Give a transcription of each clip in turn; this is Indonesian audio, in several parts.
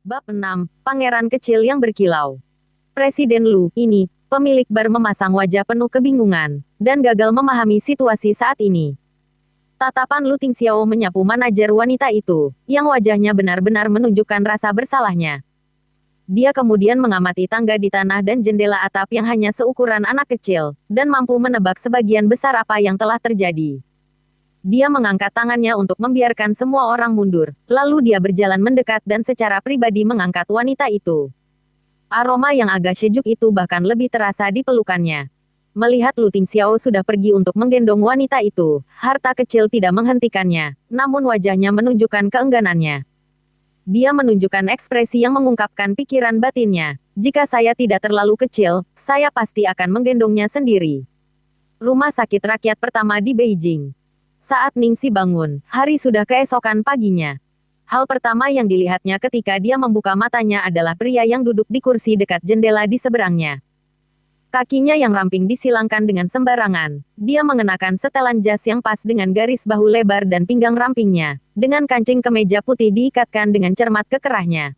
Bab 6, Pangeran Kecil yang Berkilau. Presiden Lu, ini, pemilik bar memasang wajah penuh kebingungan, dan gagal memahami situasi saat ini. Tatapan Lu Tingxiao menyapu manajer wanita itu, yang wajahnya benar-benar menunjukkan rasa bersalahnya. Dia kemudian mengamati tangga di tanah dan jendela atap yang hanya seukuran anak kecil, dan mampu menebak sebagian besar apa yang telah terjadi. Dia mengangkat tangannya untuk membiarkan semua orang mundur, lalu dia berjalan mendekat dan secara pribadi mengangkat wanita itu. Aroma yang agak sejuk itu bahkan lebih terasa di pelukannya. Melihat Lu Tingxiao sudah pergi untuk menggendong wanita itu, harta kecil tidak menghentikannya, namun wajahnya menunjukkan keengganannya. Dia menunjukkan ekspresi yang mengungkapkan pikiran batinnya. Jika saya tidak terlalu kecil, saya pasti akan menggendongnya sendiri. Rumah sakit rakyat pertama di Beijing. Saat Ningxi bangun, hari sudah keesokan paginya. Hal pertama yang dilihatnya ketika dia membuka matanya adalah pria yang duduk di kursi dekat jendela di seberangnya. Kakinya yang ramping disilangkan dengan sembarangan. Dia mengenakan setelan jas yang pas dengan garis bahu lebar dan pinggang rampingnya, dengan kancing kemeja putih diikatkan dengan cermat ke kerahnya.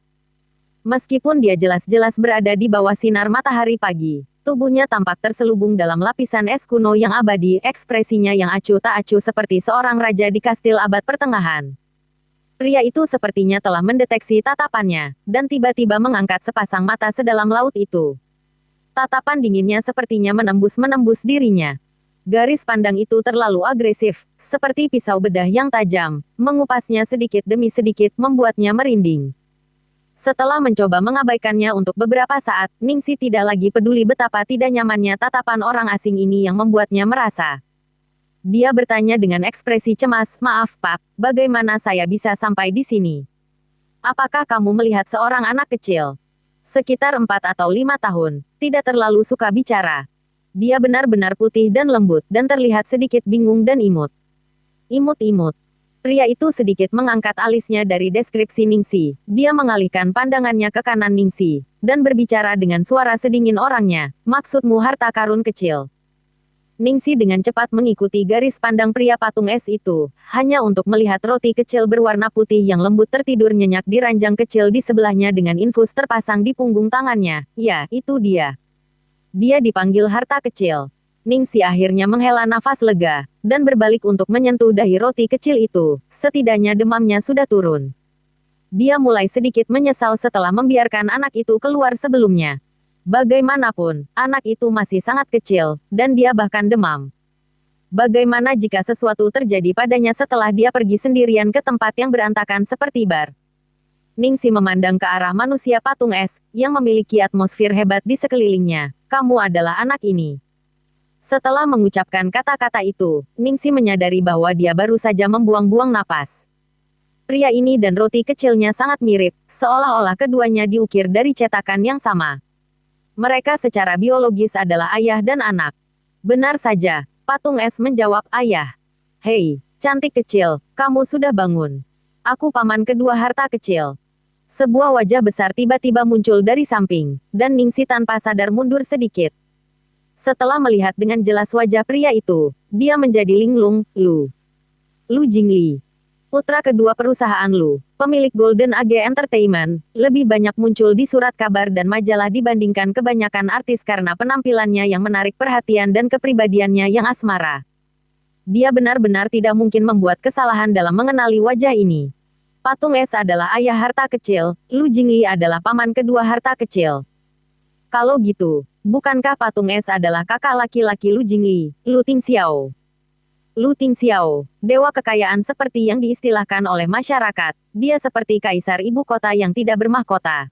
Meskipun dia jelas-jelas berada di bawah sinar matahari pagi, tubuhnya tampak terselubung dalam lapisan es kuno yang abadi, ekspresinya yang acuh tak acuh seperti seorang raja di kastil abad pertengahan. Pria itu sepertinya telah mendeteksi tatapannya, dan tiba-tiba mengangkat sepasang mata sedalam laut itu. Tatapan dinginnya sepertinya menembus dirinya. Garis pandang itu terlalu agresif, seperti pisau bedah yang tajam, mengupasnya sedikit demi sedikit membuatnya merinding. Setelah mencoba mengabaikannya untuk beberapa saat, Ningxi tidak lagi peduli betapa tidak nyamannya tatapan orang asing ini yang membuatnya merasa. Dia bertanya dengan ekspresi cemas, "Maaf, Pak, bagaimana saya bisa sampai di sini? Apakah kamu melihat seorang anak kecil? Sekitar 4 atau 5 tahun, tidak terlalu suka bicara. Dia benar-benar putih dan lembut, dan terlihat sedikit bingung dan imut." Imut-imut. Pria itu sedikit mengangkat alisnya dari deskripsi Ningxi. Dia mengalihkan pandangannya ke kanan Ningxi, dan berbicara dengan suara sedingin orangnya, "Maksudmu harta karun kecil?" Ningxi dengan cepat mengikuti garis pandang pria patung es itu, hanya untuk melihat roti kecil berwarna putih yang lembut tertidur nyenyak di ranjang kecil di sebelahnya dengan infus terpasang di punggung tangannya. Ya, itu dia. Dia dipanggil harta kecil. Ningxi akhirnya menghela nafas lega, dan berbalik untuk menyentuh dahi roti kecil itu. Setidaknya demamnya sudah turun. Dia mulai sedikit menyesal setelah membiarkan anak itu keluar sebelumnya. Bagaimanapun, anak itu masih sangat kecil, dan dia bahkan demam. Bagaimana jika sesuatu terjadi padanya setelah dia pergi sendirian ke tempat yang berantakan seperti bar? Ningxi memandang ke arah manusia patung es, yang memiliki atmosfer hebat di sekelilingnya. "Kamu adalah anak ini." Setelah mengucapkan kata-kata itu, Ningxi menyadari bahwa dia baru saja membuang-buang napas. Pria ini dan roti kecilnya sangat mirip, seolah-olah keduanya diukir dari cetakan yang sama. Mereka secara biologis adalah ayah dan anak. "Benar saja," patung es menjawab, "Ayah." "Hei, cantik kecil, kamu sudah bangun. Aku paman kedua harta kecil." Sebuah wajah besar tiba-tiba muncul dari samping, dan Ningxi tanpa sadar mundur sedikit. Setelah melihat dengan jelas wajah pria itu, dia menjadi linglung. Lu Jingli, putra kedua perusahaan Lu, pemilik Golden Age Entertainment, lebih banyak muncul di surat kabar dan majalah dibandingkan kebanyakan artis karena penampilannya yang menarik perhatian dan kepribadiannya yang asmara. Dia benar-benar tidak mungkin membuat kesalahan dalam mengenali wajah ini. Patung es adalah ayah harta kecil, Lu Jingli adalah paman kedua harta kecil. Kalau gitu, bukankah patung es adalah kakak laki-laki Lu Jingli, Lu Tingxiao? Lu Tingxiao, dewa kekayaan seperti yang diistilahkan oleh masyarakat, dia seperti kaisar ibu kota yang tidak bermahkota.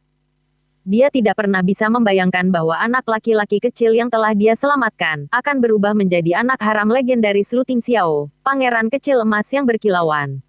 Dia tidak pernah bisa membayangkan bahwa anak laki-laki kecil yang telah dia selamatkan, akan berubah menjadi anak haram legendaris Lu Tingxiao, pangeran kecil emas yang berkilauan.